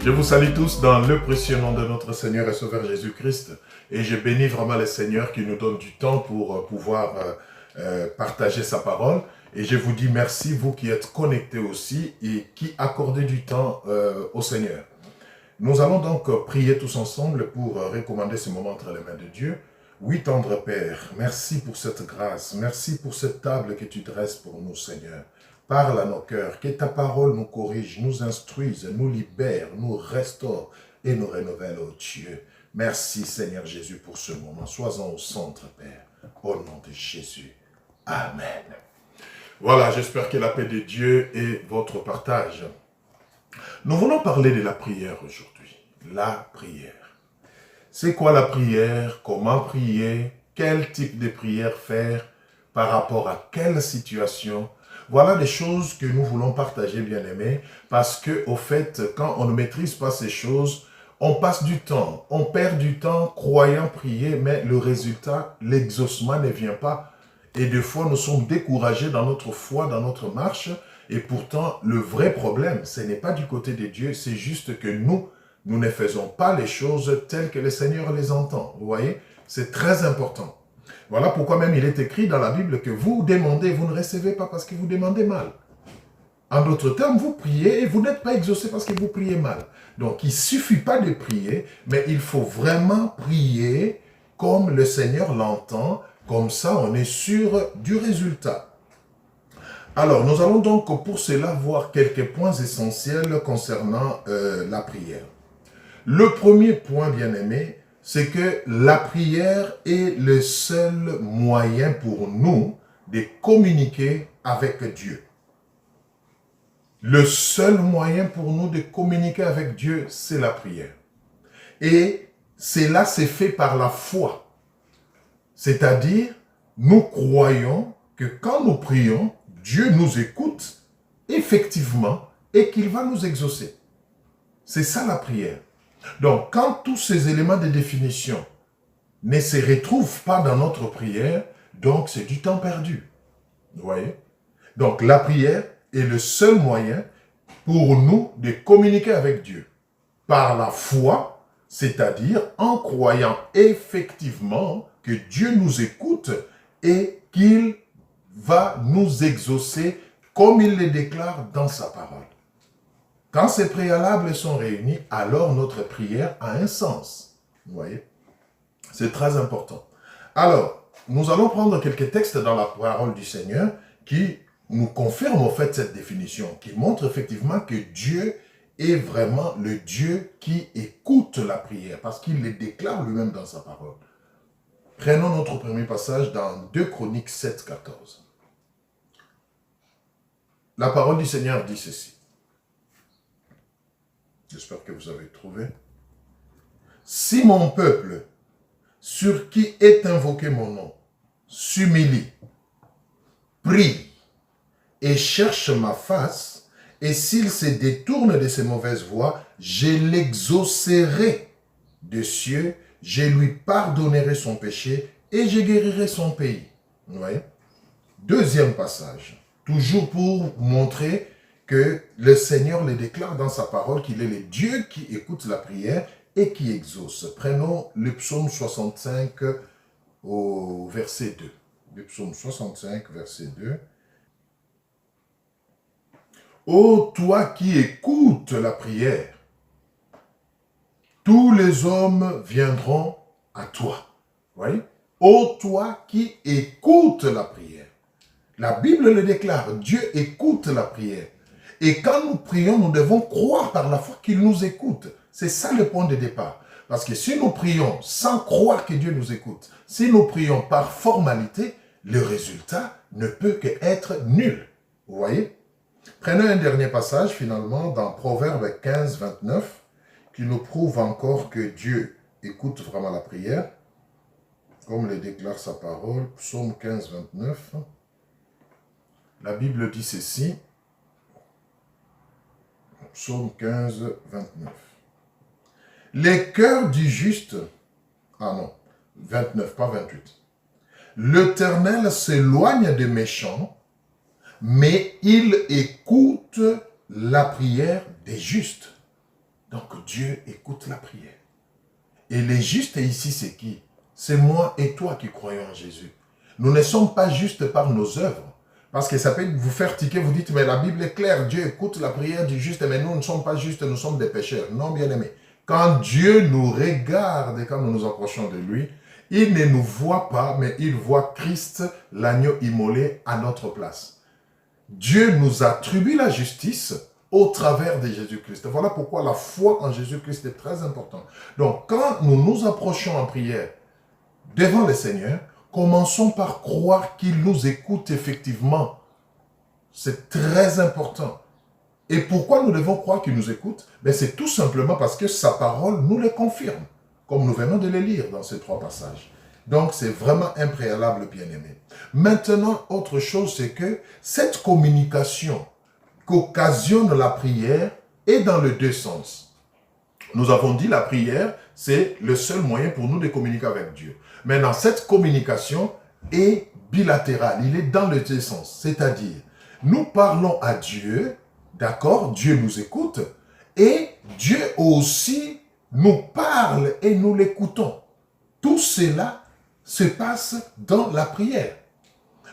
Je vous salue tous dans le précieux nom de notre Seigneur et Sauveur Jésus-Christ. Et je bénis vraiment le Seigneur qui nous donne du temps pour pouvoir partager sa parole. Et je vous dis merci, vous qui êtes connectés aussi et qui accordez du temps au Seigneur. Nous allons donc prier tous ensemble pour recommander ce moment entre les mains de Dieu. Oui, tendre Père, merci pour cette grâce, merci pour cette table que tu dresses pour nous, Seigneur. Parle à nos cœurs, que ta parole nous corrige, nous instruise, nous libère, nous restaure et nous renouvelle, oh Dieu. Merci Seigneur Jésus pour ce moment. Sois-en au centre, Père, au nom de Jésus. Amen. Voilà, j'espère que la paix de Dieu est votre partage. Nous voulons parler de la prière aujourd'hui. La prière. C'est quoi la prière? Comment prier? Quel type de prière faire? Par rapport à quelle situation? Voilà des choses que nous voulons partager, bien-aimés, parce que, au fait, quand on ne maîtrise pas ces choses, on passe du temps, on perd du temps croyant prier, mais le résultat, l'exaucement ne vient pas. Et des fois, nous sommes découragés dans notre foi, dans notre marche, et pourtant, le vrai problème, ce n'est pas du côté de Dieu, c'est juste que nous ne faisons pas les choses telles que le Seigneur les entend. Vous voyez, c'est très important. Voilà pourquoi même il est écrit dans la Bible que vous demandez, vous ne recevez pas parce que vous demandez mal. En d'autres termes, vous priez et vous n'êtes pas exaucé parce que vous priez mal. Donc, il ne suffit pas de prier, mais il faut vraiment prier comme le Seigneur l'entend. Comme ça, on est sûr du résultat. Alors, nous allons donc pour cela voir quelques points essentiels concernant la prière. Le premier point, bien-aimé, c'est que la prière est le seul moyen pour nous de communiquer avec Dieu. Le seul moyen pour nous de communiquer avec Dieu, c'est la prière. Et cela s'est fait par la foi. C'est-à-dire, nous croyons que quand nous prions, Dieu nous écoute effectivement et qu'il va nous exaucer. C'est ça la prière. Donc, quand tous ces éléments de définition ne se retrouvent pas dans notre prière, donc c'est du temps perdu. Vous voyez? Donc, la prière est le seul moyen pour nous de communiquer avec Dieu. Par la foi, c'est-à-dire en croyant effectivement que Dieu nous écoute et qu'il va nous exaucer comme il le déclare dans sa parole. Quand ces préalables sont réunis, alors notre prière a un sens. Vous voyez? C'est très important. Alors, nous allons prendre quelques textes dans la parole du Seigneur qui nous confirment en fait cette définition, qui montre effectivement que Dieu est vraiment le Dieu qui écoute la prière, parce qu'il le déclare lui-même dans sa parole. Prenons notre premier passage dans 2 Chroniques 7, 14. La parole du Seigneur dit ceci. J'espère que vous avez trouvé. Si mon peuple, sur qui est invoqué mon nom, s'humilie, prie et cherche ma face, et s'il se détourne de ses mauvaises voies, je l'exaucerai des cieux, je lui pardonnerai son péché et je guérirai son pays. Vous voyez? Deuxième passage, toujours pour montrer que le Seigneur le déclare dans sa parole qu'il est le Dieu qui écoute la prière et qui exauce. Prenons le psaume 65 au verset 2. Le psaume 65, verset 2. Ô toi qui écoutes la prière, tous les hommes viendront à toi. Vous voyez? Ô toi qui écoutes la prière. La Bible le déclare, Dieu écoute la prière. Et quand nous prions, nous devons croire par la foi qu'il nous écoute. C'est ça le point de départ. Parce que si nous prions sans croire que Dieu nous écoute, si nous prions par formalité, le résultat ne peut qu'être nul. Vous voyez? Prenons un dernier passage finalement dans Proverbe 15, 29, qui nous prouve encore que Dieu écoute vraiment la prière, comme le déclare sa parole, Psaume 15, 29. La Bible dit ceci. Psaume 15, 29. Les cœurs du juste, 29, pas 28. L'Éternel s'éloigne des méchants, mais il écoute la prière des justes. Donc Dieu écoute la prière. Et les justes ici, c'est qui? C'est moi et toi qui croyons en Jésus. Nous ne sommes pas justes par nos œuvres. Parce que ça peut vous faire tiquer, vous dites, mais la Bible est claire, Dieu écoute la prière du juste, mais nous ne sommes pas justes, nous sommes des pécheurs. Non, bien-aimés. Quand Dieu nous regarde et quand nous nous approchons de lui, il ne nous voit pas, mais il voit Christ, l'agneau immolé, à notre place. Dieu nous attribue la justice au travers de Jésus-Christ. Voilà pourquoi la foi en Jésus-Christ est très importante. Donc, quand nous nous approchons en prière devant le Seigneur, commençons par croire qu'il nous écoute effectivement. C'est très important. Et pourquoi nous devons croire qu'il nous écoute? C'est tout simplement parce que sa parole nous le confirme, comme nous venons de le lire dans ces 3 passages. Donc, c'est vraiment un préalable bien-aimé. Maintenant, autre chose, c'est que cette communication qu'occasionne la prière est dans les 2 sens. Nous avons dit la prière, c'est le seul moyen pour nous de communiquer avec Dieu. Maintenant, cette communication est bilatérale, il est dans les 2 sens. C'est-à-dire, nous parlons à Dieu, d'accord, Dieu nous écoute, et Dieu aussi nous parle et nous l'écoutons. Tout cela se passe dans la prière.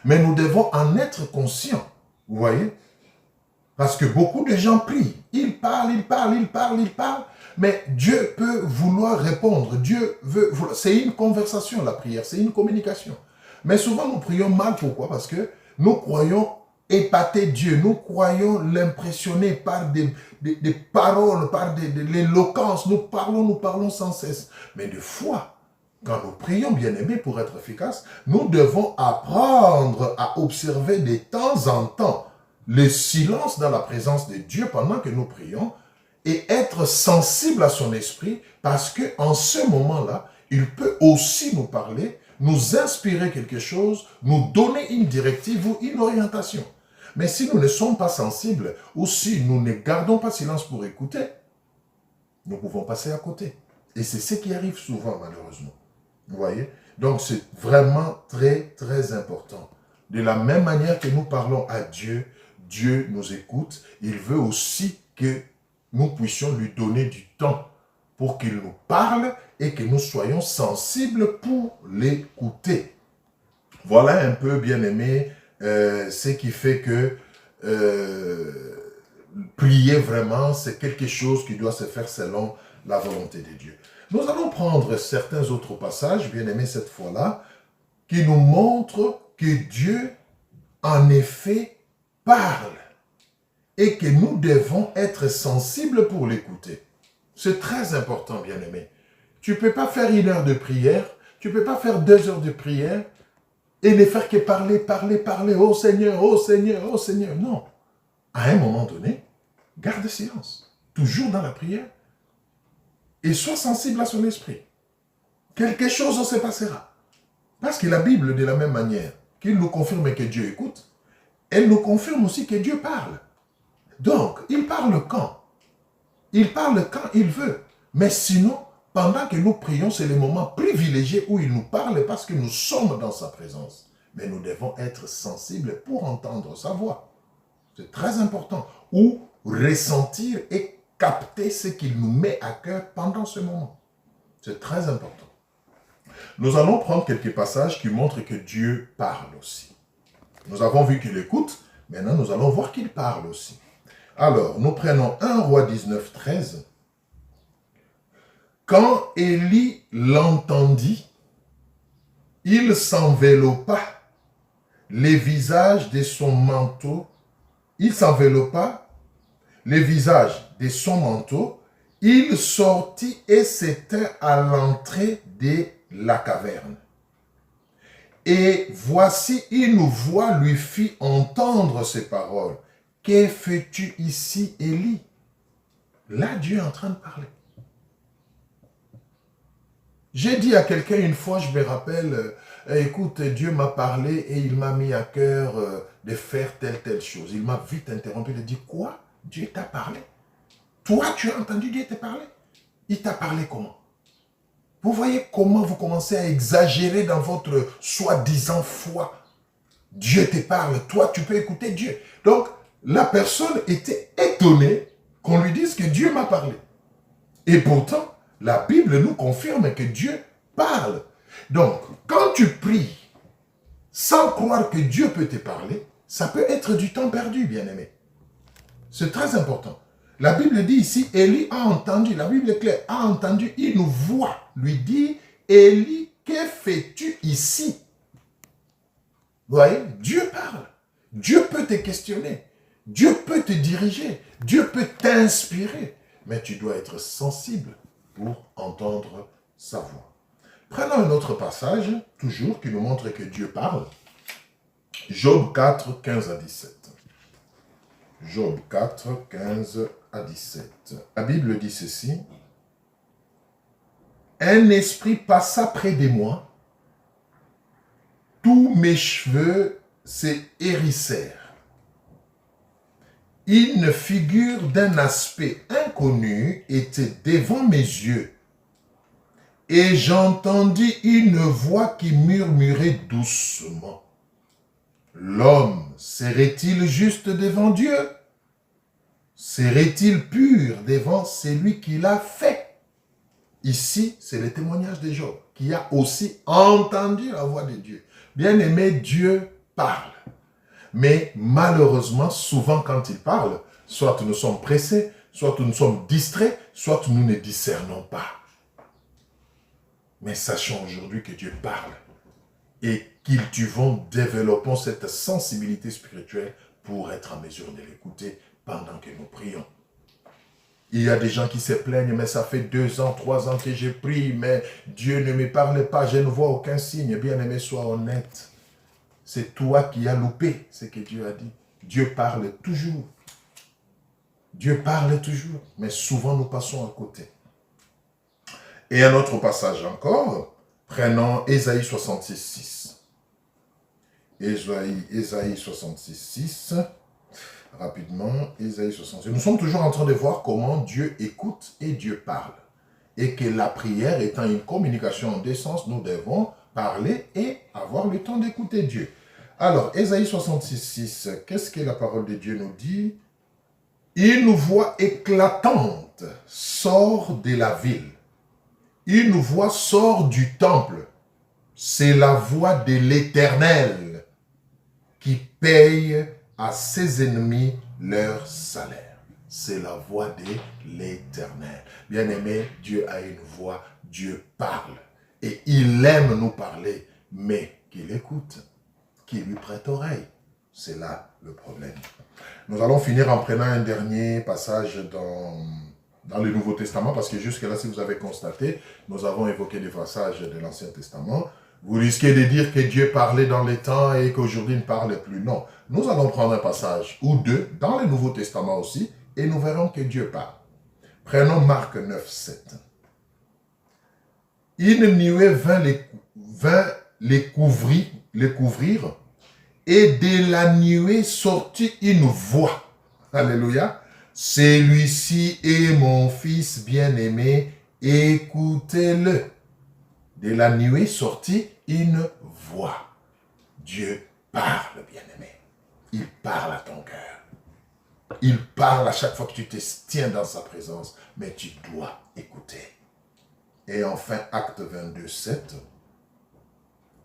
Mais nous devons en être conscients, vous voyez? Parce que beaucoup de gens prient, ils parlent, mais Dieu peut vouloir répondre. Dieu veut, c'est une conversation la prière, c'est une communication. Mais souvent nous prions mal, pourquoi? Parce que nous croyons épater Dieu, nous croyons l'impressionner par des paroles, par de l'éloquence, nous parlons sans cesse. Mais de foi, quand nous prions, bien-aimés, pour être efficaces, nous devons apprendre à observer de temps en temps le silence dans la présence de Dieu pendant que nous prions et être sensible à son esprit parce qu'en ce moment-là, il peut aussi nous parler, nous inspirer quelque chose, nous donner une directive ou une orientation. Mais si nous ne sommes pas sensibles ou si nous ne gardons pas silence pour écouter, nous pouvons passer à côté. Et c'est ce qui arrive souvent malheureusement. Vous voyez? Donc c'est vraiment très très important. De la même manière que nous parlons à Dieu, Dieu nous écoute, il veut aussi que nous puissions lui donner du temps pour qu'il nous parle et que nous soyons sensibles pour l'écouter. Voilà un peu, bien-aimé, ce qui fait que prier vraiment, c'est quelque chose qui doit se faire selon la volonté de Dieu. Nous allons prendre certains autres passages, bien-aimés cette fois-là, qui nous montrent que Dieu, en effet, parle et que nous devons être sensibles pour l'écouter. C'est très important, bien-aimé. Tu ne peux pas faire 1 heure de prière, tu ne peux pas faire 2 heures de prière et ne faire que parler, oh Seigneur, oh Seigneur, oh Seigneur. Non. À un moment donné, garde silence, toujours dans la prière et sois sensible à son esprit. Quelque chose se passera. Parce que la Bible, de la même manière qu'il nous confirme que Dieu écoute, elle nous confirme aussi que Dieu parle. Donc, il parle quand? Il parle quand il veut. Mais sinon, pendant que nous prions, c'est le moment privilégié où il nous parle parce que nous sommes dans sa présence. Mais nous devons être sensibles pour entendre sa voix. C'est très important. Ou ressentir et capter ce qu'il nous met à cœur pendant ce moment. C'est très important. Nous allons prendre quelques passages qui montrent que Dieu parle aussi. Nous avons vu qu'il écoute, maintenant nous allons voir qu'il parle aussi. Alors, nous prenons 1 Roi 19, 13. Quand Élie l'entendit, il s'enveloppa les visages de son manteau. Il s'enveloppa les visages de son manteau. Il sortit et s'étint à l'entrée de la caverne. Et voici une voix lui fit entendre ces paroles. Que fais-tu ici, Élie? Là, Dieu est en train de parler. J'ai dit à quelqu'un une fois, je me rappelle, écoute, Dieu m'a parlé et il m'a mis à cœur de faire telle chose. Il m'a vite interrompu, il a dit, quoi? Dieu t'a parlé? Toi, tu as entendu Dieu te parler? Il t'a parlé comment? Vous voyez comment vous commencez à exagérer dans votre soi-disant foi. Dieu te parle, toi tu peux écouter Dieu. Donc, la personne était étonnée qu'on lui dise que Dieu m'a parlé. Et pourtant, la Bible nous confirme que Dieu parle. Donc, quand tu pries sans croire que Dieu peut te parler, ça peut être du temps perdu, bien-aimé. C'est très important. La Bible dit ici, Élie a entendu, la Bible est claire, a entendu une voix lui dit, Élie, que fais-tu ici? Vous voyez, Dieu parle. Dieu peut te questionner. Dieu peut te diriger. Dieu peut t'inspirer. Mais tu dois être sensible pour entendre sa voix. Prenons un autre passage, toujours, qui nous montre que Dieu parle. Job 4, 15 à 17. Job 4, 15 à 17. La Bible dit ceci. Un esprit passa près de moi. Tous mes cheveux se hérissèrent. Une figure d'un aspect inconnu était devant mes yeux. Et j'entendis une voix qui murmurait doucement. L'homme serait-il juste devant Dieu? Serait-il pur devant celui qui l'a fait? Ici, c'est le témoignage de Job, qui a aussi entendu la voix de Dieu. Bien-aimé, Dieu parle. Mais malheureusement, souvent quand il parle, soit nous sommes pressés, soit nous sommes distraits, soit nous ne discernons pas. Mais sachons aujourd'hui que Dieu parle et cultivons, développons cette sensibilité spirituelle pour être en mesure de l'écouter pendant que nous prions. Il y a des gens qui se plaignent, mais ça fait 2 ans, 3 ans que je prie, mais Dieu ne me parle pas, je ne vois aucun signe. Bien-aimé, sois honnête. C'est toi qui as loupé ce que Dieu a dit. Dieu parle toujours. Dieu parle toujours, mais souvent nous passons à côté. Et un autre passage encore, prenons Ésaïe 66, 6. Ésaïe 66, 6. Rapidement, Ésaïe 66. Nous sommes toujours en train de voir comment Dieu écoute et Dieu parle. Et que la prière étant une communication en deux sens, nous devons parler et avoir le temps d'écouter Dieu. Alors, Ésaïe 66, 6, qu'est-ce que la parole de Dieu nous dit? Une voix éclatante sort de la ville. Une voix sort du temple. C'est la voix de l'Éternel qui paye à ses ennemis leur salaire. C'est la voix de l'Éternel. Bien-aimé, Dieu a une voix, Dieu parle. Et il aime nous parler, mais qu'il écoute, qu'il lui prête oreille. C'est là le problème. Nous allons finir en prenant un dernier passage dans le Nouveau Testament, parce que jusque-là, si vous avez constaté, nous avons évoqué des passages de l'Ancien Testament. Vous risquez de dire que Dieu parlait dans les temps et qu'aujourd'hui il ne parle plus. Non, nous allons prendre un passage ou deux dans le Nouveau Testament aussi et nous verrons que Dieu parle. Prenons Marc 9, 7. Une nuée vint les couvrir et de la nuée sortit une voix. Alléluia. Celui-ci est mon fils bien-aimé, écoutez-le. De la nuée sortit une voix. Dieu parle, bien-aimé. Il parle à ton cœur. Il parle à chaque fois que tu te tiens dans sa présence, mais tu dois écouter. Et enfin, Acte 22, 7.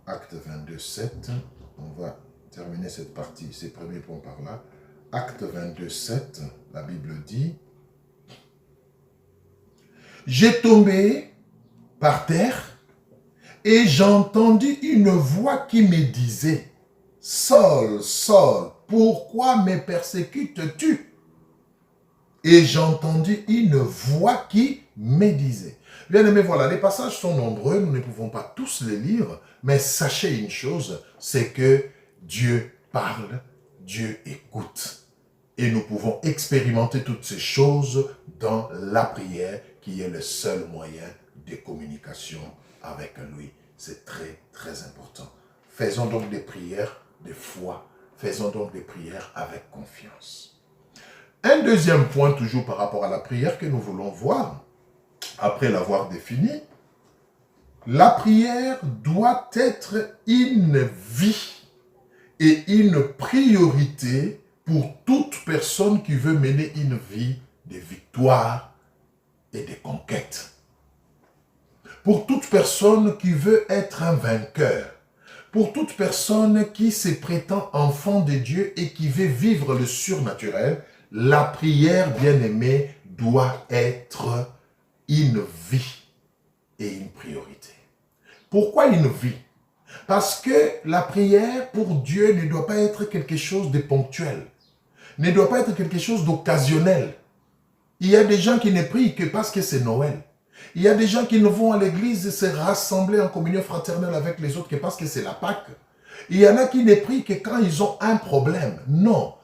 Acte 22, 7. On va terminer cette partie, ces premiers points par là. Acte 22, 7, la Bible dit, « J'ai tombé par terre et j'entendis une voix qui me disait, « Saul, Saul, pourquoi me persécutes-tu » Et j'entendis une voix qui me disait. Bien aimé, voilà, les passages sont nombreux, nous ne pouvons pas tous les lire, mais sachez une chose, c'est que Dieu parle, Dieu écoute. Et nous pouvons expérimenter toutes ces choses dans la prière, qui est le seul moyen de communication avec lui. C'est très, très important. Faisons donc des prières de foi. Faisons donc des prières avec confiance. Un deuxième point, toujours par rapport à la prière que nous voulons voir, après l'avoir définie, la prière doit être une vie et une priorité pour toute personne qui veut mener une vie de victoire et des conquêtes. Pour toute personne qui veut être un vainqueur, pour toute personne qui se prétend enfant de Dieu et qui veut vivre le surnaturel, la prière, bien-aimée, doit être une vie et une priorité. Pourquoi une vie? Parce que la prière pour Dieu ne doit pas être quelque chose de ponctuel, ne doit pas être quelque chose d'occasionnel. Il y a des gens qui ne prient que parce que c'est Noël. Il y a des gens qui ne vont à l'église se rassembler en communion fraternelle avec les autres que parce que c'est la Pâque. Il y en a qui ne prient que quand ils ont un problème. Non.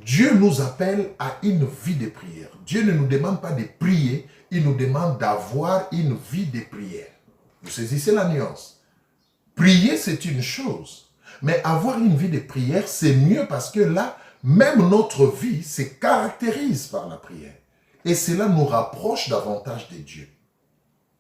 Dieu nous appelle à une vie de prière. Dieu ne nous demande pas de prier, il nous demande d'avoir une vie de prière. Vous saisissez la nuance? Prier, c'est une chose. Mais avoir une vie de prière, c'est mieux parce que là, même notre vie se caractérise par la prière. Et cela nous rapproche davantage de Dieu.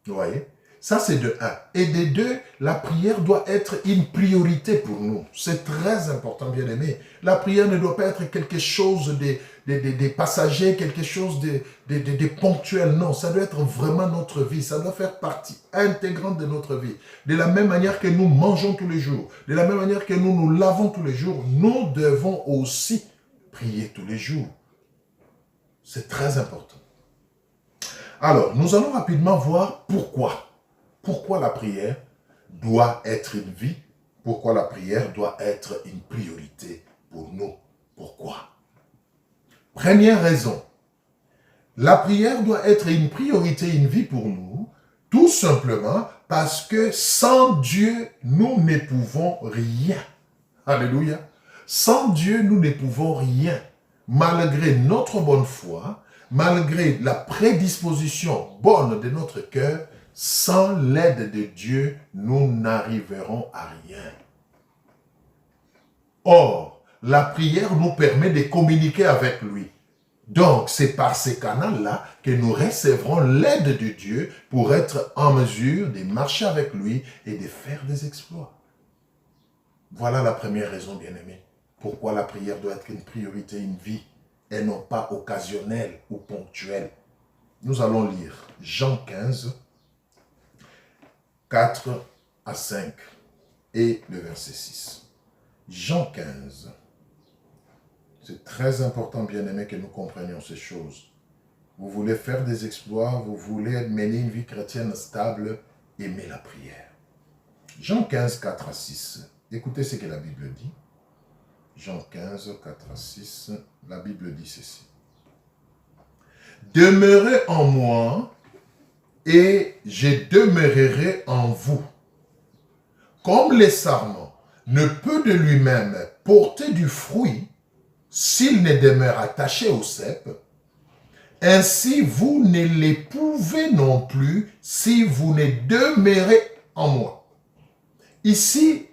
Vous voyez? Ça, c'est de un. Et de deux, la prière doit être une priorité pour nous. C'est très important, bien aimé. La prière ne doit pas être quelque chose de passager, quelque chose de ponctuel. Non, ça doit être vraiment notre vie. Ça doit faire partie intégrante de notre vie. De la même manière que nous mangeons tous les jours, de la même manière que nous nous lavons tous les jours, nous devons aussi prier tous les jours. C'est très important. Alors, nous allons rapidement voir pourquoi. Pourquoi la prière doit être une vie, pourquoi la prière doit être une priorité pour nous. Pourquoi? Première raison, la prière doit être une priorité, une vie pour nous, tout simplement parce que sans Dieu, nous ne pouvons rien. Alléluia. Sans Dieu, nous ne pouvons rien. Malgré notre bonne foi, malgré la prédisposition bonne de notre cœur, sans l'aide de Dieu, nous n'arriverons à rien. Or, la prière nous permet de communiquer avec lui. Donc, c'est par ces canaux-là que nous recevrons l'aide de Dieu pour être en mesure de marcher avec lui et de faire des exploits. Voilà la première raison, bien-aimé. Pourquoi la prière doit être une priorité, une vie, et non pas occasionnelle ou ponctuelle. Nous allons lire Jean 15, 4 à 5 et le verset 6. Jean 15. C'est très important, bien-aimé, que nous comprenions ces choses. Vous voulez faire des exploits, vous voulez mener une vie chrétienne stable, aimez la prière. Jean 15, 4 à 6. Écoutez ce que la Bible dit. Jean 15, 4 à 6, la Bible dit ceci. Demeurez en moi, et je demeurerai en vous. Comme le sarment ne peut de lui-même porter du fruit s'il ne demeure attaché au cep, ainsi vous ne le pouvez non plus si vous ne demeurez en moi. Ici,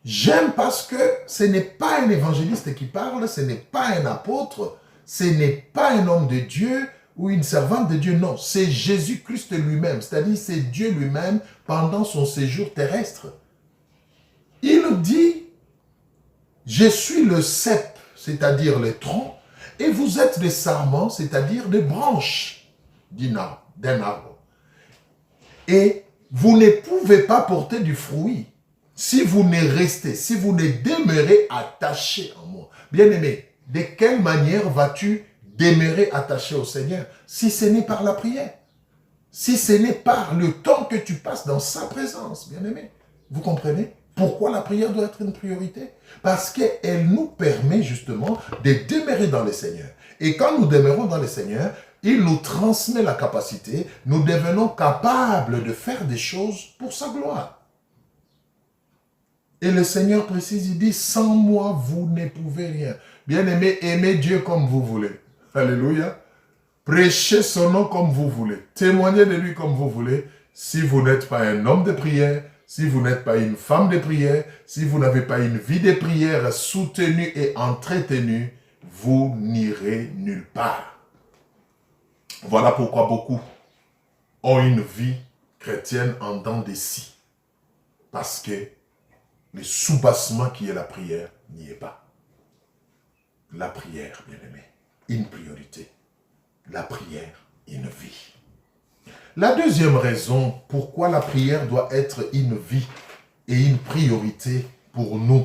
j'aime parce que ce n'est pas un évangéliste qui parle, ce n'est pas un apôtre, ce n'est pas un homme de Dieu ou une servante de Dieu, non, c'est Jésus-Christ lui-même, c'est-à-dire c'est Dieu lui-même pendant son séjour terrestre. Il dit, je suis le cep, c'est-à-dire le tronc, et vous êtes des sarments, c'est-à-dire des branches d'un arbre. Et vous ne pouvez pas porter du fruit si vous ne restez, si vous ne demeurez attaché en moi. Bien-aimé, de quelle manière vas-tu demeurer attaché au Seigneur si ce n'est par la prière, si ce n'est par le temps que tu passes dans sa présence, bien-aimé? Vous comprenez pourquoi la prière doit être une priorité? Parce qu'elle nous permet justement de demeurer dans le Seigneur. Et quand nous demeurons dans le Seigneur, il nous transmet la capacité, nous devenons capables de faire des choses pour sa gloire. Et le Seigneur précise, il dit, sans moi, vous ne pouvez rien. Bien-aimé, aimez Dieu comme vous voulez. Alléluia. Prêchez son nom comme vous voulez. Témoignez de lui comme vous voulez. Si vous n'êtes pas un homme de prière, si vous n'êtes pas une femme de prière, si vous n'avez pas une vie de prière soutenue et entretenue, vous n'irez nulle part. Voilà pourquoi beaucoup ont une vie chrétienne en dents de scie. Parce que le soubassement qui est la prière n'y est pas. La prière, bien-aimé, une priorité. La prière, une vie. La deuxième raison pourquoi la prière doit être une vie et une priorité pour nous,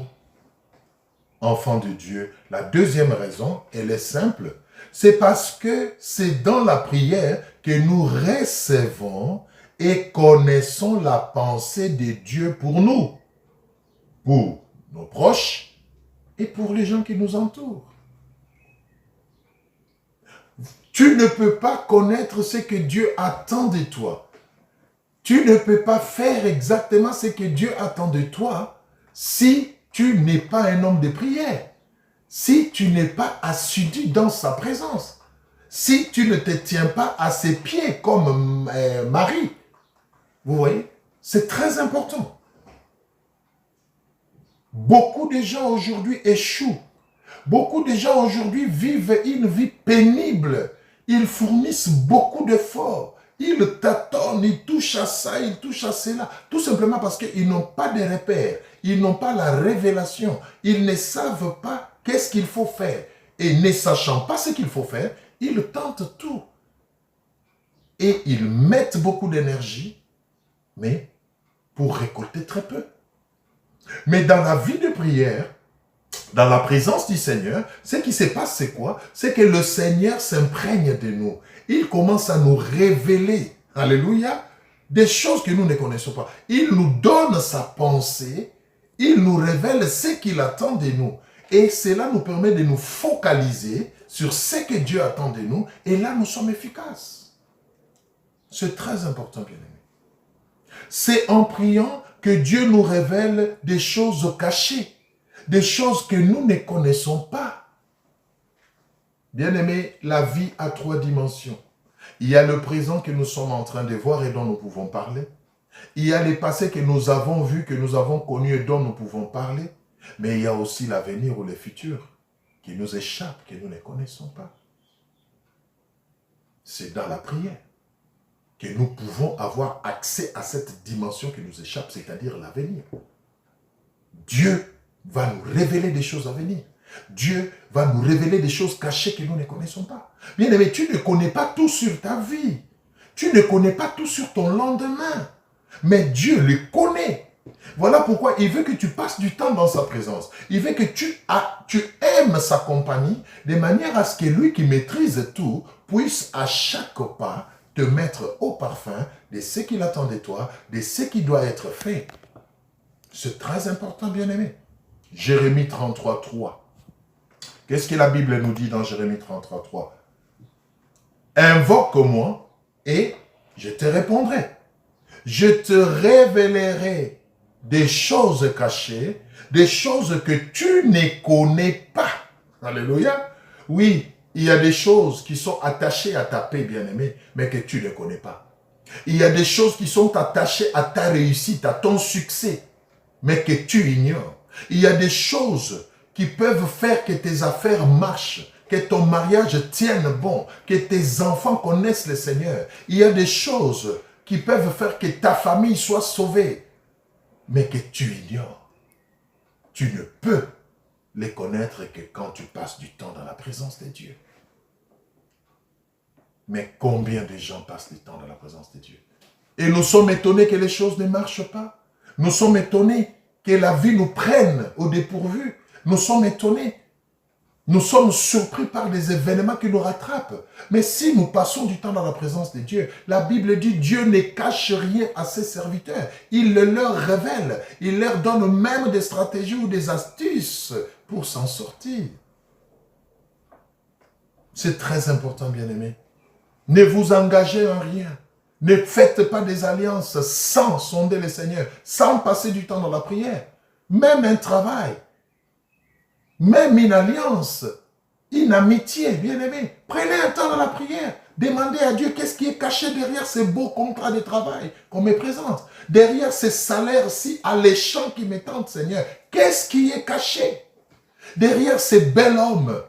enfants de Dieu, la deuxième raison, elle est simple, c'est parce que c'est dans la prière que nous recevons et connaissons la pensée de Dieu pour nous, pour nos proches et pour les gens qui nous entourent. Tu ne peux pas connaître ce que Dieu attend de toi. Tu ne peux pas faire exactement ce que Dieu attend de toi si tu n'es pas un homme de prière, si tu n'es pas assidu dans sa présence, si tu ne te tiens pas à ses pieds comme Marie. Vous voyez, c'est très important. Beaucoup de gens aujourd'hui échouent. Beaucoup de gens aujourd'hui vivent une vie pénible. Ils fournissent beaucoup d'efforts. Ils tâtonnent, ils touchent à ça, ils touchent à cela. Tout simplement parce qu'ils n'ont pas de repères. Ils n'ont pas la révélation. Ils ne savent pas qu'est-ce qu'il faut faire. Et ne sachant pas ce qu'il faut faire, ils tentent tout. Et ils mettent beaucoup d'énergie, mais pour récolter très peu. Mais dans la vie de prière, dans la présence du Seigneur, ce qui se passe, c'est quoi? C'est que le Seigneur s'imprègne de nous. Il commence à nous révéler, alléluia, des choses que nous ne connaissons pas. Il nous donne sa pensée, il nous révèle ce qu'il attend de nous. Et cela nous permet de nous focaliser sur ce que Dieu attend de nous. Et là, nous sommes efficaces. C'est très important, bien-aimé. C'est en priant que Dieu nous révèle des choses cachées, des choses que nous ne connaissons pas. Bien-aimé, la vie a 3 dimensions. Il y a le présent que nous sommes en train de voir et dont nous pouvons parler. Il y a les passés que nous avons vus, que nous avons connus et dont nous pouvons parler. Mais il y a aussi l'avenir ou le futur qui nous échappe, que nous ne connaissons pas. C'est dans la prière que nous pouvons avoir accès à cette dimension qui nous échappe, c'est-à-dire l'avenir. Dieu va nous révéler des choses à venir. Dieu va nous révéler des choses cachées que nous ne connaissons pas. Bien aimé, tu ne connais pas tout sur ta vie. Tu ne connais pas tout sur ton lendemain. Mais Dieu le connaît. Voilà pourquoi il veut que tu passes du temps dans sa présence. Il veut que tu aimes sa compagnie de manière à ce que lui qui maîtrise tout puisse à chaque pas te mettre au parfum de ce qu'il attend de toi, de ce qui doit être fait. C'est très important, bien-aimé. Jérémie 33, 3. Qu'est-ce que la Bible nous dit dans Jérémie 33, 3? Invoque-moi et je te répondrai. Je te révélerai des choses cachées, des choses que tu ne connais pas. Alléluia. Oui, il y a des choses qui sont attachées à ta paix, bien-aimé, mais que tu ne connais pas. Il y a des choses qui sont attachées à ta réussite, à ton succès, mais que tu ignores. Il y a des choses qui peuvent faire que tes affaires marchent, que ton mariage tienne bon, que tes enfants connaissent le Seigneur. Il y a des choses qui peuvent faire que ta famille soit sauvée, mais que tu ignores. Tu ne peux les connaître que quand tu passes du temps dans la présence de Dieu. Mais combien de gens passent du temps dans la présence de Dieu? Et nous sommes étonnés que les choses ne marchent pas. Nous sommes étonnés que la vie nous prenne au dépourvu. Nous sommes étonnés. Nous sommes surpris par des événements qui nous rattrapent. Mais si nous passons du temps dans la présence de Dieu, la Bible dit Dieu ne cache rien à ses serviteurs. Il le leur révèle. Il leur donne même des stratégies ou des astuces pour s'en sortir. C'est très important, bien-aimés. Ne vous engagez en rien. Ne faites pas des alliances sans sonder le Seigneur, sans passer du temps dans la prière. Même un travail, même une alliance, une amitié, bien-aimé. Prenez un temps dans la prière. Demandez à Dieu qu'est-ce qui est caché derrière ces beaux contrats de travail qu'on me présente. Derrière ces salaires si alléchants qui me tentent, Seigneur. Qu'est-ce qui est caché? Derrière ces bels hommes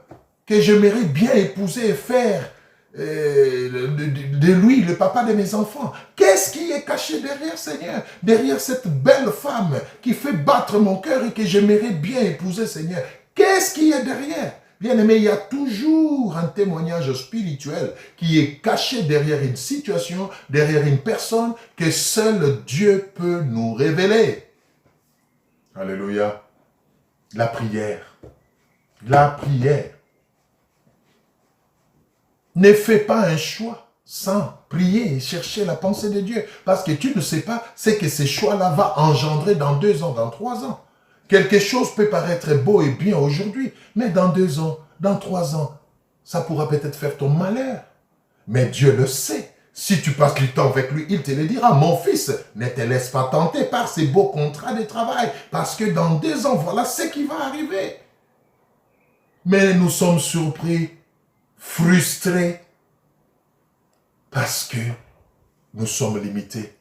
que j'aimerais bien épouser et faire de lui, le papa de mes enfants. Qu'est-ce qui est caché derrière, Seigneur? Derrière cette belle femme qui fait battre mon cœur et que j'aimerais bien épouser, Seigneur. Qu'est-ce qui est derrière? Bien-aimé, il y a toujours un témoignage spirituel qui est caché derrière une situation, derrière une personne que seul Dieu peut nous révéler. Alléluia. La prière. La prière. Ne fais pas un choix sans prier et chercher la pensée de Dieu. Parce que tu ne sais pas ce que ces choix-là vont engendrer dans 2 ans, dans 3 ans. Quelque chose peut paraître beau et bien aujourd'hui, mais dans 2 ans, dans 3 ans, ça pourra peut-être faire ton malheur. Mais Dieu le sait. Si tu passes du temps avec lui, il te le dira. Mon fils, ne te laisse pas tenter par ces beaux contrats de travail. Parce que dans 2 ans, voilà ce qui va arriver. Mais nous sommes surpris, frustrés, parce que nous sommes limités.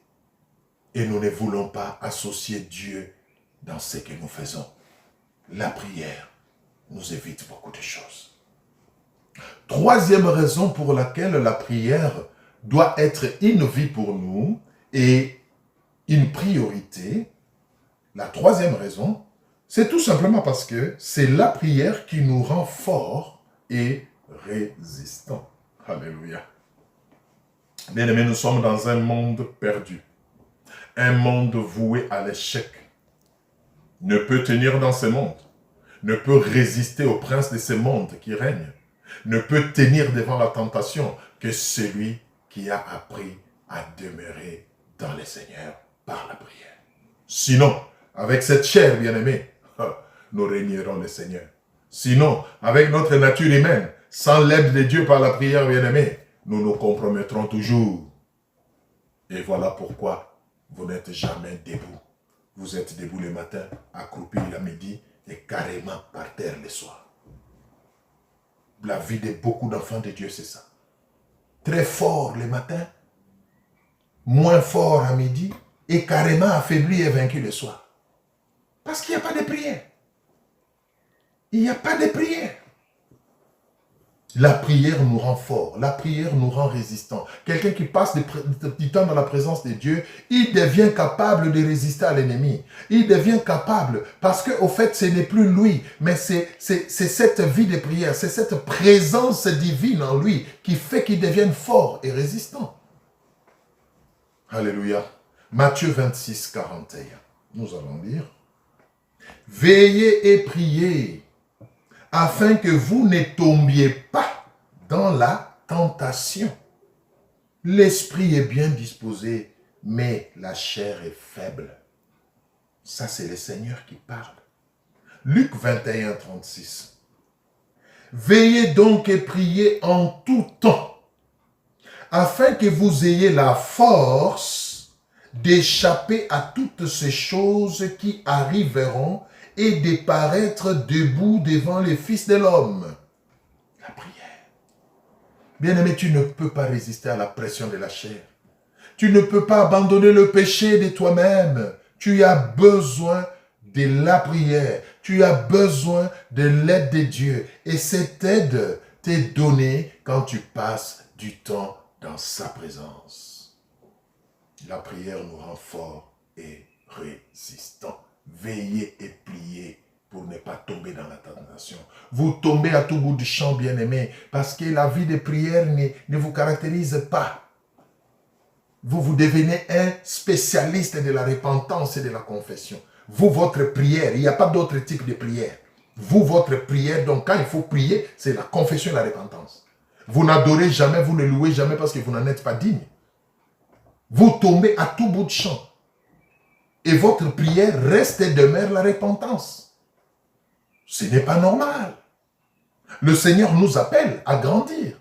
Et nous ne voulons pas associer Dieu dans ce que nous faisons. La prière nous évite beaucoup de choses. 3e raison pour laquelle la prière doit être une vie pour nous et une priorité. La 3e raison, c'est tout simplement parce que c'est la prière qui nous rend forts et résistants. Alléluia. Bien-aimés, nous sommes dans un monde perdu. Un monde voué à l'échec. Ne peut tenir dans ce monde. Ne peut résister au prince de ce monde qui règne. Ne peut tenir devant la tentation que celui qui a appris à demeurer dans le Seigneur par la prière. Sinon, avec cette chair bien-aimée, nous régnerons le Seigneur. Sinon, avec notre nature humaine, sans l'aide de Dieu par la prière bien-aimée, nous nous compromettrons toujours. Et voilà pourquoi vous n'êtes jamais debout. Vous êtes debout le matin, accroupi le midi et carrément par terre le soir. La vie de beaucoup d'enfants de Dieu, c'est ça. Très fort le matin, moins fort à midi et carrément affaibli et vaincu le soir. Parce qu'il n'y a pas de prière. Il n'y a pas de prière. La prière nous rend fort, la prière nous rend résistants. Quelqu'un qui passe du temps dans la présence de Dieu, il devient capable de résister à l'ennemi. Il devient capable, parce qu'au fait, ce n'est plus lui, mais c'est cette vie de prière, c'est cette présence divine en lui qui fait qu'il devienne fort et résistant. Alléluia. Matthieu 26, 41. Nous allons lire. Veillez et priez, afin que vous ne tombiez pas dans la tentation. L'esprit est bien disposé, mais la chair est faible. Ça, c'est le Seigneur qui parle. Luc 21, 36. Veillez donc et priez en tout temps, afin que vous ayez la force d'échapper à toutes ces choses qui arriveront et de paraître debout devant les fils de l'homme. La prière. Bien-aimé, tu ne peux pas résister à la pression de la chair. Tu ne peux pas abandonner le péché de toi-même. Tu as besoin de la prière. Tu as besoin de l'aide de Dieu. Et cette aide t'est donnée quand tu passes du temps dans sa présence. La prière nous rend forts et résistants. Veillez et priez pour ne pas tomber dans la tentation. Vous tombez à tout bout du champ, bien-aimé, parce que la vie de prière ne vous caractérise pas. Vous devenez un spécialiste de la repentance et de la confession. Vous, votre prière, il n'y a pas d'autre type de prière. Vous, votre prière, donc quand il faut prier, c'est la confession et la repentance. Vous n'adorez jamais, vous ne louez jamais parce que vous n'en êtes pas digne. Vous tombez à tout bout de champ. Et votre prière reste et demeure la repentance. Ce n'est pas normal. Le Seigneur nous appelle à grandir.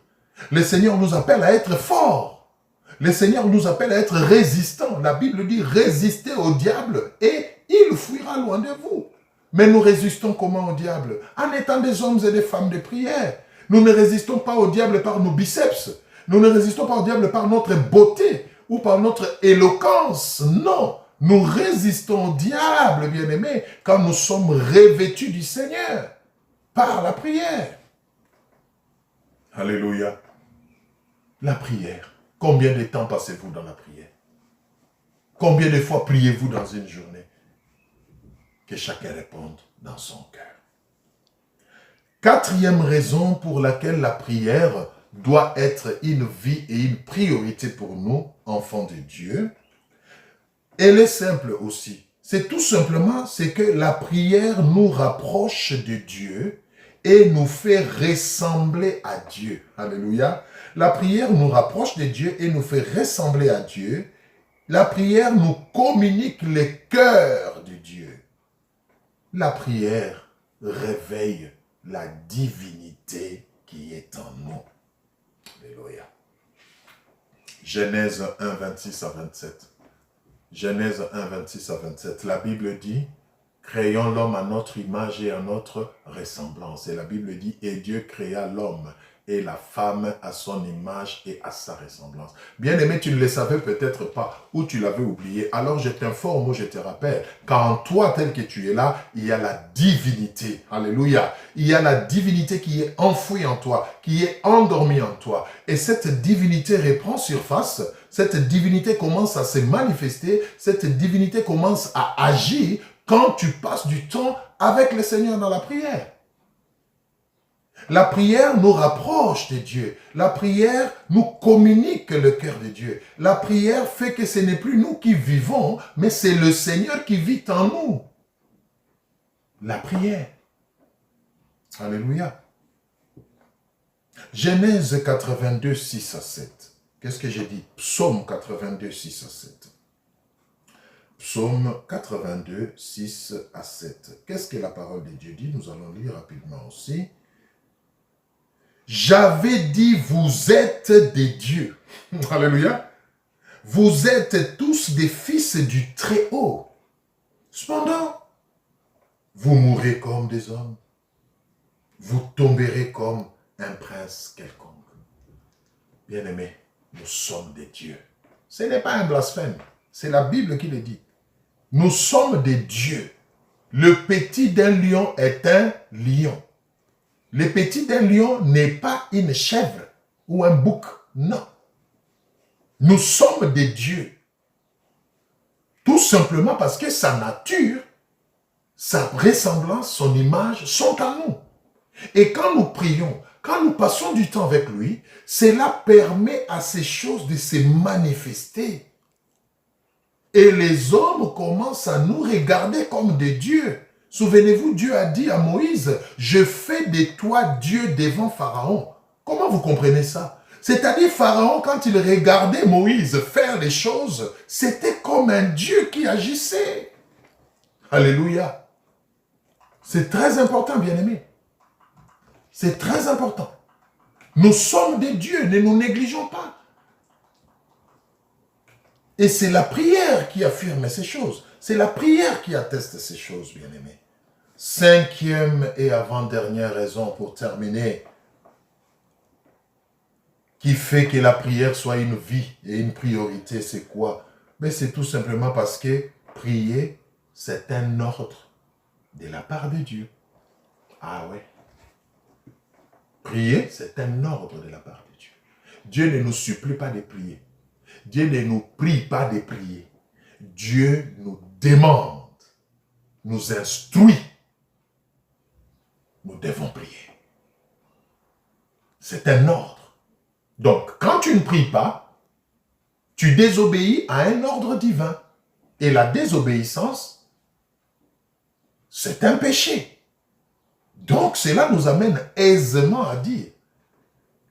Le Seigneur nous appelle à être forts. Le Seigneur nous appelle à être résistants. La Bible dit résistez au diable et il fuira loin de vous. Mais nous résistons comment au diable? En étant des hommes et des femmes de prière. Nous ne résistons pas au diable par nos biceps. Nous ne résistons pas au diable par notre beauté ou par notre éloquence. Non. Nous résistons au diable, bien-aimés, quand nous sommes revêtus du Seigneur, par la prière. Alléluia. La prière. Combien de temps passez-vous dans la prière? Combien de fois priez-vous dans une journée? Que chacun réponde dans son cœur. Quatrième raison pour laquelle la prière doit être une vie et une priorité pour nous, enfants de Dieu. Elle est simple aussi. C'est tout simplement, c'est que la prière nous rapproche de Dieu et nous fait ressembler à Dieu. Alléluia. La prière nous rapproche de Dieu et nous fait ressembler à Dieu. La prière nous communique le cœur de Dieu. La prière réveille la divinité qui est en nous. Alléluia. Genèse 1, 26 à 27. Genèse 1, 26 à 27. La Bible dit, créons l'homme à notre image et à notre ressemblance. Et la Bible dit, et Dieu créa l'homme et la femme à son image et à sa ressemblance. Bien-aimé, tu ne le savais peut-être pas ou tu l'avais oublié. Alors je t'informe ou je te rappelle qu'en toi tel que tu es là, il y a la divinité. Alléluia. Il y a la divinité qui est enfouie en toi, qui est endormie en toi. Et cette divinité reprend surface. Cette divinité commence à se manifester. Cette divinité commence à agir quand tu passes du temps avec le Seigneur dans la prière. La prière nous rapproche de Dieu. La prière nous communique le cœur de Dieu. La prière fait que ce n'est plus nous qui vivons, mais c'est le Seigneur qui vit en nous. La prière. Alléluia. Genèse 82, 6 à 7. Qu'est-ce que j'ai dit? Psaume 82, 6 à 7. Psaume 82, 6 à 7. Qu'est-ce que la parole de Dieu dit? Nous allons lire rapidement aussi. J'avais dit, vous êtes des dieux. Alléluia. Vous êtes tous des fils du Très-Haut. Cependant, vous mourrez comme des hommes. Vous tomberez comme un prince quelconque. Bien-aimés, nous sommes des dieux. Ce n'est pas un blasphème. C'est la Bible qui le dit. Nous sommes des dieux. Le petit d'un lion est un lion. Le petit d'un lion n'est pas une chèvre ou un bouc. Non. Nous sommes des dieux. Tout simplement parce que sa nature, sa ressemblance, son image sont à nous. Et quand nous prions, quand nous passons du temps avec lui, cela permet à ces choses de se manifester. Et les hommes commencent à nous regarder comme des dieux. Souvenez-vous, Dieu a dit à Moïse, « Je fais de toi Dieu devant Pharaon. » Comment vous comprenez ça? C'est-à-dire, Pharaon, quand il regardait Moïse faire les choses, c'était comme un Dieu qui agissait. Alléluia. C'est très important, bien-aimés. C'est très important. Nous sommes des dieux, ne nous négligeons pas. Et c'est la prière qui affirme ces choses. C'est la prière qui atteste ces choses, bien-aimés. Cinquième et avant-dernière raison pour terminer, qui fait que la prière soit une vie et une priorité, c'est quoi? Mais c'est tout simplement parce que prier, c'est un ordre de la part de Dieu. Ah ouais. Prier, c'est un ordre de la part de Dieu. Dieu ne nous supplie pas de prier. Dieu ne nous prie pas de prier. Dieu nous demande, nous instruit. Nous devons prier. C'est un ordre. Donc, quand tu ne pries pas, tu désobéis à un ordre divin. Et la désobéissance, c'est un péché. Donc, cela nous amène aisément à dire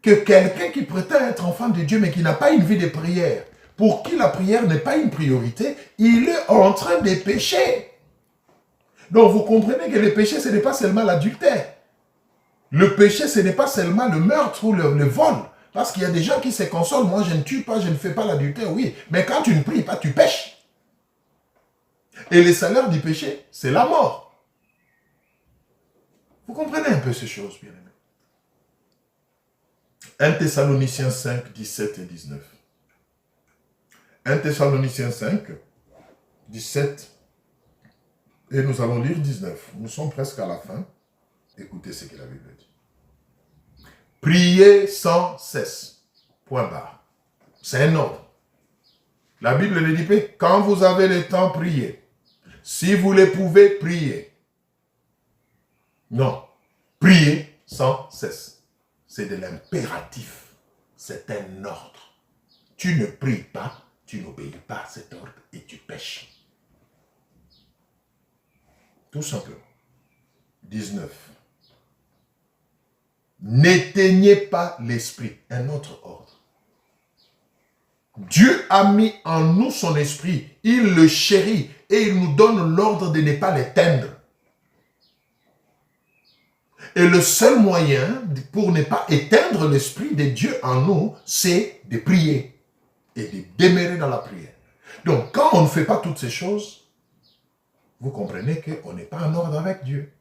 que quelqu'un qui prétend être enfant de Dieu, mais qui n'a pas une vie de prière, pour qui la prière n'est pas une priorité, il est en train de pécher. Donc, vous comprenez que le péché, ce n'est pas seulement l'adultère. Le péché, ce n'est pas seulement le meurtre ou le vol. Parce qu'il y a des gens qui se consolent. Moi, je ne tue pas, je ne fais pas l'adultère, oui. Mais quand tu ne pries pas, tu pêches. Et le salaire du péché, c'est la mort. Vous comprenez un peu ces choses, bien aimés. 1 Thessaloniciens 5, 17 et 19. 1 Thessaloniciens 5, 17, et nous allons lire 19. Nous sommes presque à la fin. Écoutez ce que la Bible dit. Priez sans cesse. Point barre. C'est un ordre. La Bible le dit, quand vous avez le temps, priez. Si vous le pouvez, priez. Non. Priez sans cesse. C'est de l'impératif. C'est un ordre. Tu ne pries pas, tu n'obéis pas à cet ordre et tu pêches. Tout simplement. 19. N'éteignez pas l'esprit. Un autre ordre. Dieu a mis en nous son esprit. Il le chérit et il nous donne l'ordre de ne pas l'éteindre. Et le seul moyen pour ne pas éteindre l'esprit de Dieu en nous, c'est de prier et de demeurer dans la prière. Donc, quand on ne fait pas toutes ces choses, vous comprenez qu'on n'est pas en ordre avec Dieu.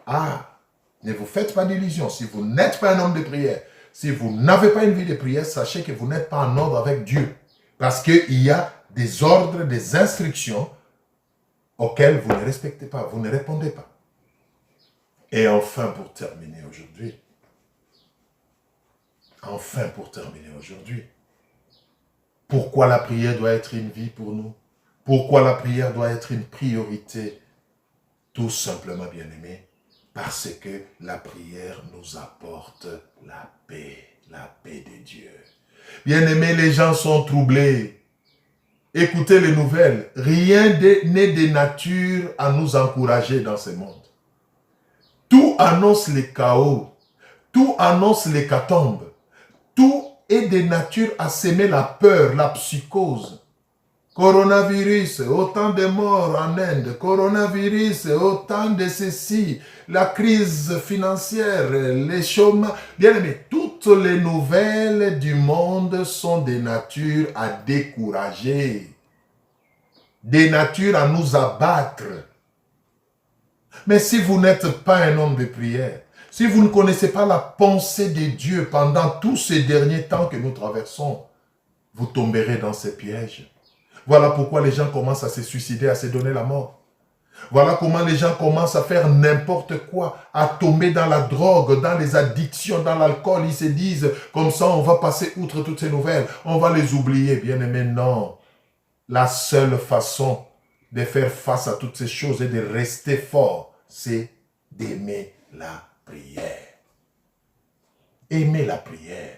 Ah, ne vous faites pas d'illusions. Si vous n'êtes pas un homme de prière, si vous n'avez pas une vie de prière, sachez que vous n'êtes pas en ordre avec Dieu. Parce qu'il y a des ordres, des instructions auxquelles vous ne respectez pas, vous ne répondez pas. Et enfin, pour terminer aujourd'hui, pourquoi la prière doit être une vie pour nous? Pourquoi la prière doit être une priorité? Tout simplement, bien-aimés, parce que la prière nous apporte la paix de Dieu. Bien-aimés, les gens sont troublés. Écoutez les nouvelles. Rien n'est de nature à nous encourager dans ce monde. Tout annonce le chaos. Tout annonce l'hécatombe. Tout est de nature à semer la peur, la psychose. Coronavirus, autant de morts en Inde. Coronavirus, autant de ceci. La crise financière, les chômages. Bien aimé, toutes les nouvelles du monde sont de nature à décourager. De nature à nous abattre. Mais si vous n'êtes pas un homme de prière, si vous ne connaissez pas la pensée de Dieu pendant tous ces derniers temps que nous traversons, vous tomberez dans ces pièges. Voilà pourquoi les gens commencent à se suicider, à se donner la mort. Voilà comment les gens commencent à faire n'importe quoi, à tomber dans la drogue, dans les addictions, dans l'alcool. Ils se disent, comme ça on va passer outre toutes ces nouvelles, on va les oublier. Bien aimé, non. La seule façon de faire face à toutes ces choses et de rester fort, c'est d'aimer la prière. Aimer la prière.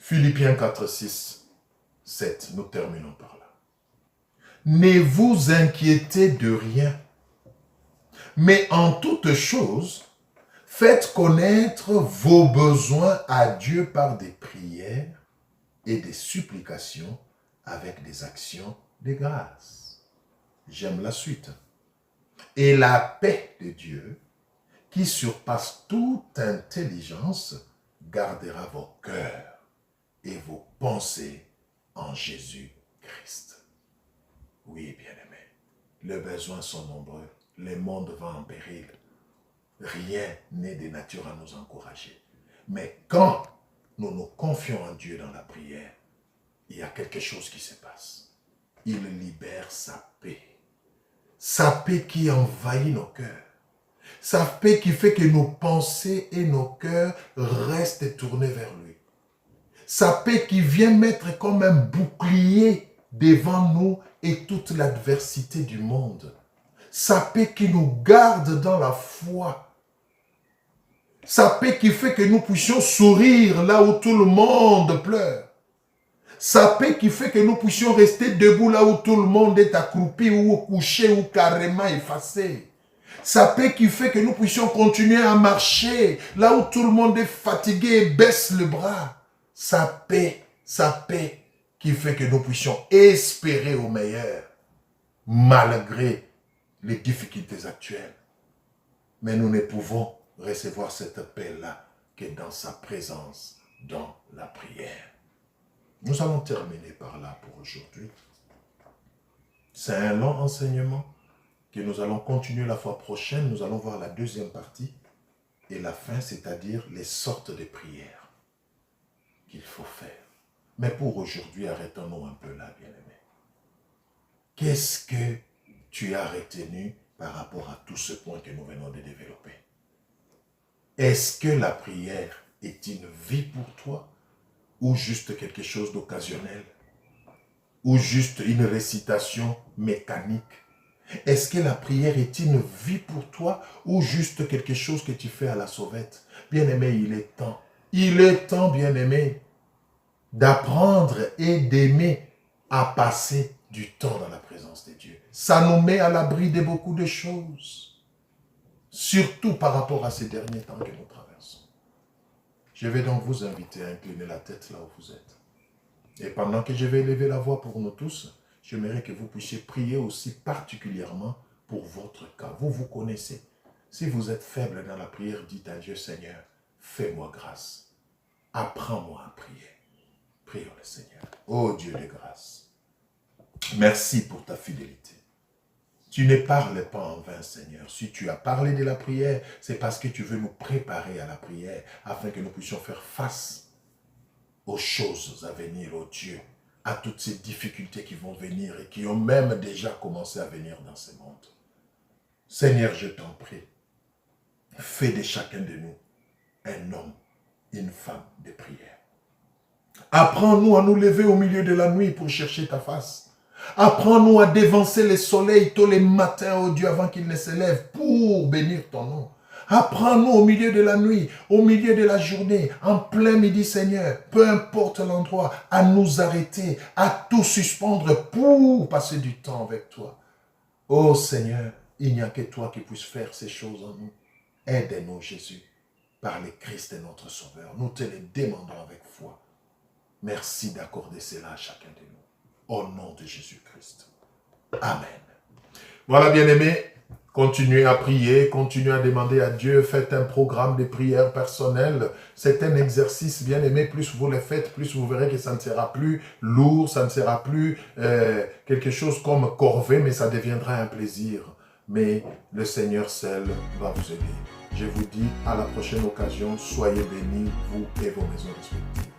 Philippiens 4, 6, 7, nous terminons par là. Ne vous inquiétez de rien, mais en toute chose, faites connaître vos besoins à Dieu par des prières et des supplications avec des actions de grâce. J'aime la suite. Et la paix de Dieu, qui surpasse toute intelligence, gardera vos cœurs et vos pensées en Jésus-Christ. Oui, bien-aimés, les besoins sont nombreux, le monde va en péril. Rien n'est de nature à nous encourager. Mais quand nous nous confions en Dieu dans la prière, il y a quelque chose qui se passe. Il libère sa paix. Sa paix qui envahit nos cœurs. Sa paix qui fait que nos pensées et nos cœurs restent tournés vers lui. Sa paix qui vient mettre comme un bouclier devant nous et toute l'adversité du monde. Sa paix qui nous garde dans la foi. Sa paix qui fait que nous puissions sourire là où tout le monde pleure. Sa paix qui fait que nous puissions rester debout là où tout le monde est accroupi ou couché ou carrément effacé. Sa paix qui fait que nous puissions continuer à marcher là où tout le monde est fatigué et baisse le bras. Sa paix qui fait que nous puissions espérer au meilleur malgré les difficultés actuelles. Mais nous ne pouvons recevoir cette paix-là que dans sa présence, dans la prière. Nous allons terminer par là pour aujourd'hui. C'est un long enseignement que nous allons continuer la fois prochaine. Nous allons voir la deuxième partie et la fin, c'est-à-dire les sortes de prières qu'il faut faire. Mais pour aujourd'hui, arrêtons-nous un peu là, bien-aimés. Qu'est-ce que tu as retenu par rapport à tout ce point que nous venons de développer? Est-ce que la prière est une vie pour toi ou juste quelque chose d'occasionnel? Ou juste une récitation mécanique? Est-ce que la prière est une vie pour toi ou juste quelque chose que tu fais à la sauvette? Bien-aimé, il est temps, bien-aimé, d'apprendre et d'aimer à passer du temps dans la présence de Dieu. Ça nous met à l'abri de beaucoup de choses, surtout par rapport à ces derniers temps que nous traversons. Je vais donc vous inviter à incliner la tête là où vous êtes. Et pendant que je vais élever la voix pour nous tous, j'aimerais que vous puissiez prier aussi particulièrement pour votre cas. Vous vous connaissez. Si vous êtes faible dans la prière, dites à Dieu, Seigneur, fais-moi grâce. Apprends-moi à prier. Prions le Seigneur. Oh Dieu de grâce, merci pour ta fidélité. Tu ne parles pas en vain, Seigneur. Si tu as parlé de la prière, c'est parce que tu veux nous préparer à la prière, afin que nous puissions faire face aux choses à venir, oh Dieu, à toutes ces difficultés qui vont venir et qui ont même déjà commencé à venir dans ce monde. Seigneur, je t'en prie, fais de chacun de nous un homme, une femme de prière. Apprends-nous à nous lever au milieu de la nuit pour chercher ta face. Apprends-nous à dévancer le soleil tôt les matins, oh Dieu, avant qu'il ne se lève, pour bénir ton nom. Apprends-nous au milieu de la nuit, au milieu de la journée, en plein midi, Seigneur, peu importe l'endroit, à nous arrêter, à tout suspendre pour passer du temps avec toi. Oh Seigneur, il n'y a que toi qui puisses faire ces choses en nous. Aide-nous, Jésus, par le Christ et notre Sauveur. Nous te le demandons avec foi. Merci d'accorder cela à chacun de nous. Au nom de Jésus-Christ. Amen. Voilà, bien-aimés, continuez à prier, continuez à demander à Dieu, faites un programme de prière personnelle. C'est un exercice, bien-aimé, plus vous le faites, plus vous verrez que ça ne sera plus lourd, ça ne sera plus quelque chose comme corvée, mais ça deviendra un plaisir. Mais le Seigneur seul va vous aider. Je vous dis à la prochaine occasion, soyez bénis, vous et vos maisons respectives.